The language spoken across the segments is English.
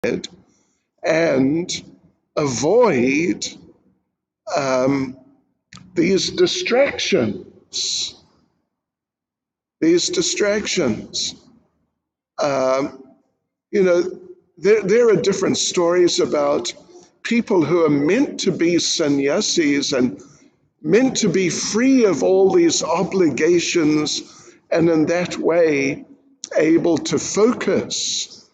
and avoid these distractions. These distractions. There are different stories about people who are meant to be sannyasis and meant to be free of all these obligations, and in that way able to focus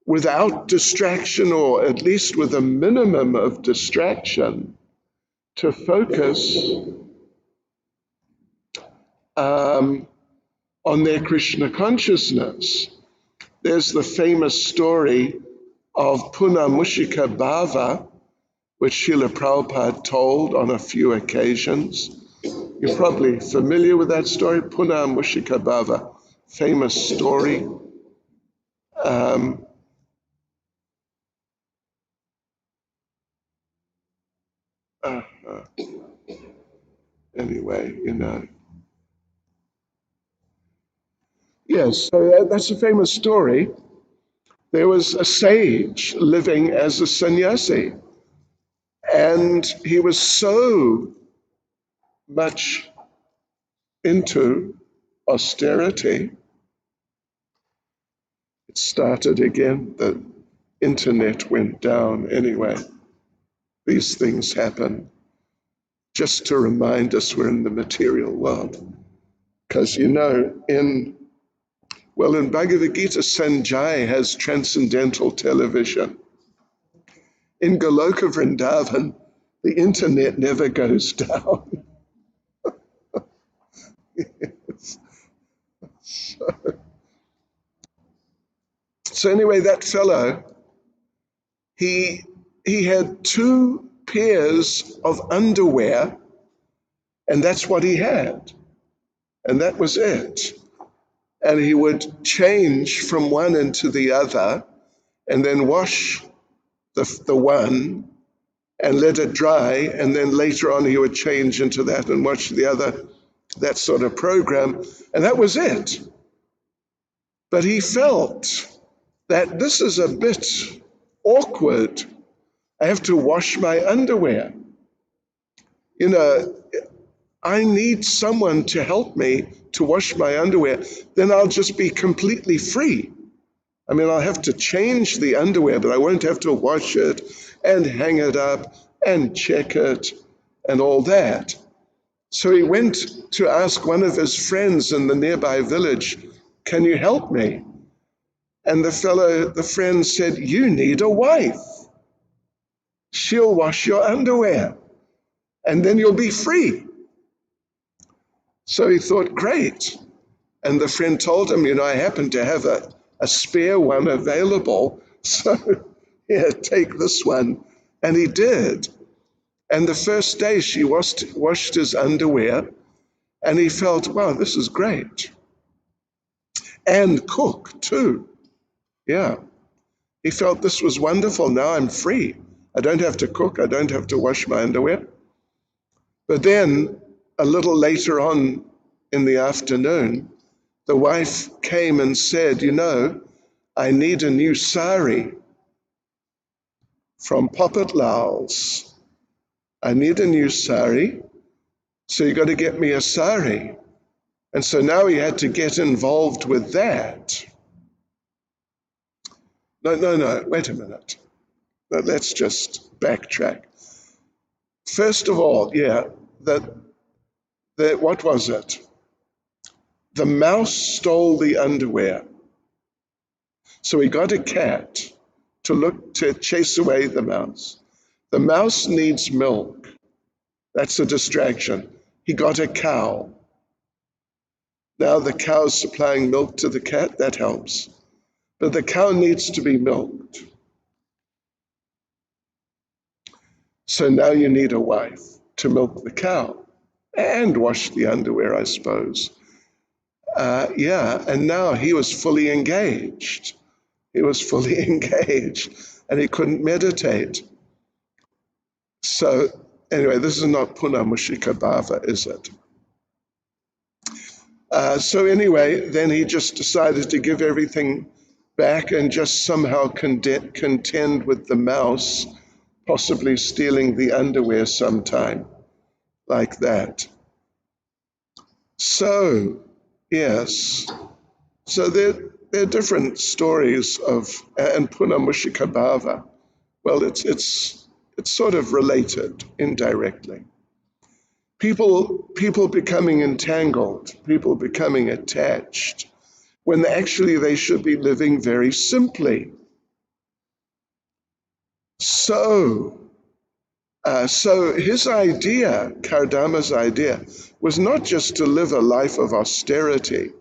without distraction, or at least with a minimum of distraction, to focus on their Krishna consciousness. There's the famous story of Puna Mushika Bhava, which Srila Prabhupada told on a few occasions. You're probably familiar with that story, Puna Mushika Bhava, famous story. Anyway, Yes, so that's a famous story. There was a sage living as a sannyasi, and he was so much into austerity. It started again, the internet went down. Anyway, these things happen just to remind us we're in the material world. Because in Bhagavad Gita, Sanjay has transcendental television. In Goloka Vrindavan, the internet never goes down. Yes. So anyway, that fellow, he had 2 pairs of underwear, and that's what he had. And that was it. And he would change from one into the other, and then wash the one and let it dry, and then later on he would change into that and wash the other, that sort of program, and that was it. But he felt that this is a bit awkward. I have to wash my underwear. I need someone to help me to wash my underwear. Then I'll just be completely free. I mean, I'll have to change the underwear, but I won't have to wash it and hang it up and check it and all that. So he went to ask one of his friends in the nearby village, "Can you help me?" And the friend said, "You need a wife. She'll wash your underwear, and then you'll be free." So he thought, great. And the friend told him, I happen to have a spare one available. So yeah, take this one. And he did. And the first day she washed his underwear, and he felt, wow, this is great. And cook too. Yeah. He felt this was wonderful. Now I'm free. I don't have to cook. I don't have to wash my underwear. But then a little later on in the afternoon, the wife came and said, I need a new sari from Poppet Lal's. I need a new sari, so you got to get me a sari. And so now he had to get involved with that. No, wait a minute. Let's just backtrack. First of all, what was it? The mouse stole the underwear. So he got a cat to chase away the mouse. The mouse needs milk. That's a distraction. He got a cow. Now the cow's supplying milk to the cat, that helps. But the cow needs to be milked. So now you need a wife to milk the cow and wash the underwear, I suppose. And now he was fully engaged. He was fully engaged, and he couldn't meditate. So anyway, this is not Puna Mushika Bhava, is it? So anyway, then he just decided to give everything back and just somehow contend with the mouse, possibly stealing the underwear sometime, like that. So, yes, so there are different stories of, and Puna Mushikabhava. Well, it's sort of related indirectly. People becoming entangled, people becoming attached, when actually they should be living very simply. So his idea, Kardama's idea, was not just to live a life of austerity,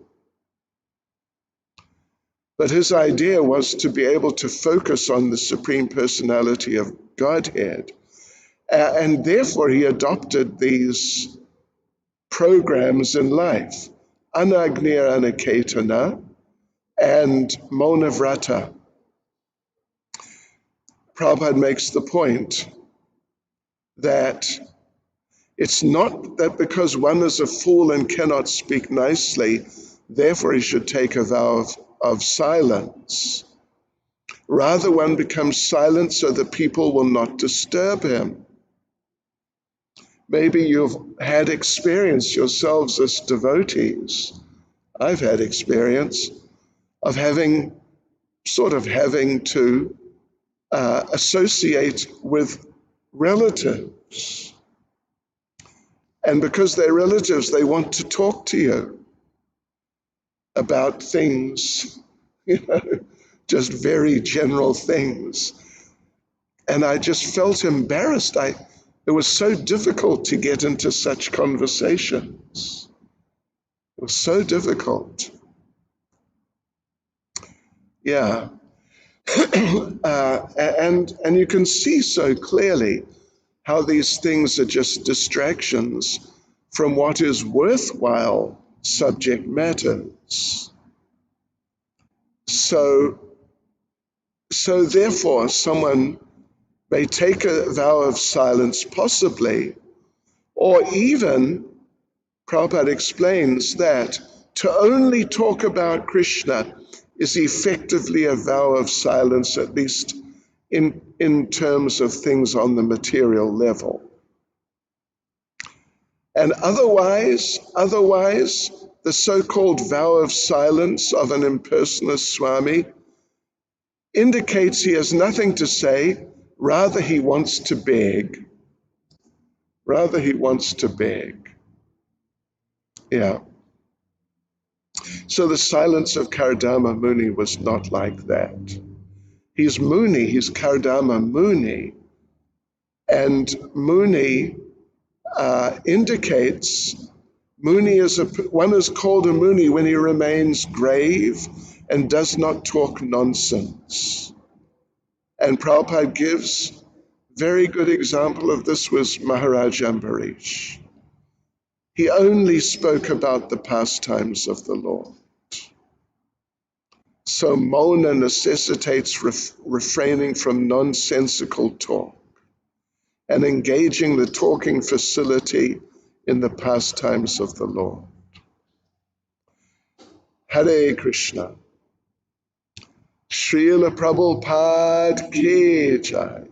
but his idea was to be able to focus on the Supreme Personality of Godhead. And therefore he adopted these programs in life, Anagnir Anaketana and Monavrata. Prabhupada makes the point that it's not that because one is a fool and cannot speak nicely, therefore he should take a vow of silence. Rather, one becomes silent so that people will not disturb him. Maybe you've had experience yourselves as devotees. I've had experience of having to associate with relatives. And because they're relatives, they want to talk to you about things, just very general things. And I just felt embarrassed. It was so difficult to get into such conversations. It was so difficult. Yeah. And you can see so clearly how these things are just distractions from what is worthwhile subject matters. So therefore, someone may take a vow of silence, possibly, or even, Prabhupada explains that to only talk about Krishna is effectively a vow of silence, at least in terms of things on the material level. And otherwise, the so-called vow of silence of an impersonalist Swami indicates he has nothing to say, rather he wants to beg. Rather he wants to beg. Yeah. So the silence of Kardama Muni was not like that. He's Muni, he's Kardama Muni. And Muni indicates Muni one is called a Muni when he remains grave and does not talk nonsense. And Prabhupada gives very good example of this was Maharaj Ambarish. He only spoke about the pastimes of the Lord. So Mona necessitates refraining from nonsensical talk and engaging the talking facility in the pastimes of the Lord. Hare Krishna. Srila Prabhupada ki jai.